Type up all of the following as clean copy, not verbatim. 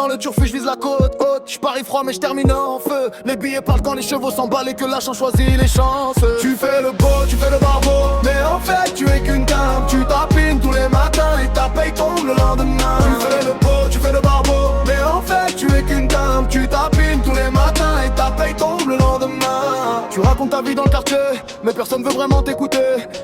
dans le turfu, je vise la côte haute. Je parie froid mais je termine en feu. Les billets parlent quand les chevaux s'emballent et que l'achat choisit les chances. Tu fais le beau, tu fais le barbeau, mais en fait tu es qu'une dame. Tu tapines tous les matins et ta paye tombe le lendemain. Tu fais le beau, tu fais le barbeau, mais en fait tu es qu'une dame. Tu tapines tous les matins et ta paye tombe le lendemain. Tu racontes ta vie dans le quartier, mais personne veut vraiment t'écouter.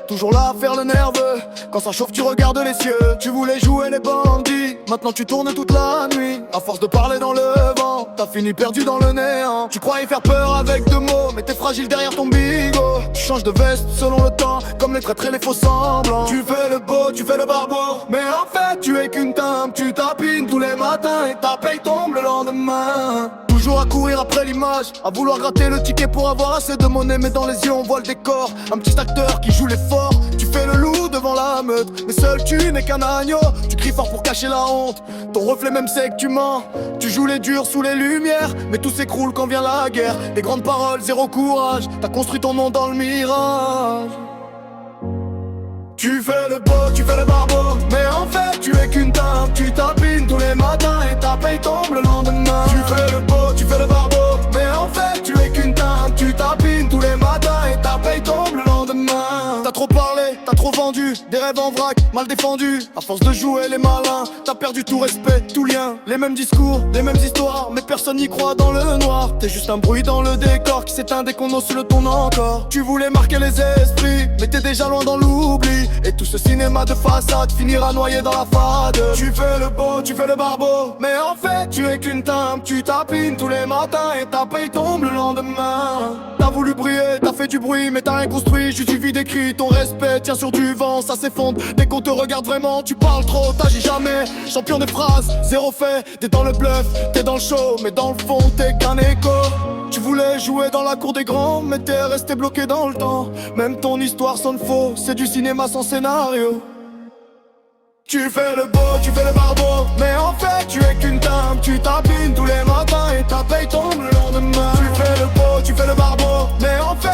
Toujours là à faire le nerveux, quand ça chauffe tu regardes les cieux. Tu voulais jouer les bandits, maintenant tu tournes toute la nuit. À force de parler dans le vent, t'as fini perdu dans le néant. Tu croyais faire peur avec deux mots, mais t'es fragile derrière ton bigot. Tu changes de veste selon le temps, comme les traîtres et les faux semblants. Tu fais le beau, tu fais le barbeau, mais en fait tu es qu'une dame. Tu tapines tous les matins et ta paye tombe le lendemain. Toujours à courir après l'image, à vouloir gratter le ticket pour avoir assez de monnaie. Mais dans les yeux on voit le décor, un petit acteur qui joue les forts. Tu fais le loup devant la meute, mais seul tu n'es qu'un agneau. Tu cries fort pour cacher la honte, ton reflet même sait que tu mens. Tu joues les durs sous les lumières, mais tout s'écroule quand vient la guerre. Des grandes paroles, zéro courage, t'as construit ton nom dans le mirage. Tu fais le beau, tu fais le barbeau, mais en fait tu es qu'une dame. Tu tapines tous les matins et ta paye tombe le lendemain. Tu fais le beau, tu fais le barbeau, mais en fait tu es qu'une dame. Tu tapines tous les matins et ta paye tombe le lendemain. T'as trop parlé, t'as trop vendu, des rêves en vrac, mal défendus. À force de jouer les malins, t'as perdu tout respect, tout lien. Les mêmes discours, les mêmes histoires, mais personne n'y croit dans le noir. T'es juste un bruit dans le décor qui s'éteint dès qu'on ose le ton encore. Tu voulais marquer les esprits, mais t'es déjà loin dans l'oubli. Et tout ce cinéma de façade finira noyé dans la fade. Tu fais le beau, tu fais le barbeau, mais en fait tu es qu'une dame. Tu tapines tous les matins et ta paye tombe le lendemain. T'as voulu briller, t'as fait du bruit, mais t'as rien construit, juste du vide écrit. Ton respect tient sur du vent, ça s'effondre. Dès qu'on te regarde vraiment, tu parles trop, t'agis jamais. Champion des phrases, zéro fait. T'es dans le bluff, t'es dans le show, mais dans le fond t'es qu'un écho. Tu voulais jouer dans la cour des grands, mais t'es resté bloqué dans le temps. Même ton histoire sonne faux, c'est du cinéma sans scénario. Tu fais le beau, tu fais le barbeau, mais en fait tu es qu'une dame. Tu tapines tous les matins et ta paye tombe le lendemain. Tu fais le beau, tu fais le barbeau, mais en fait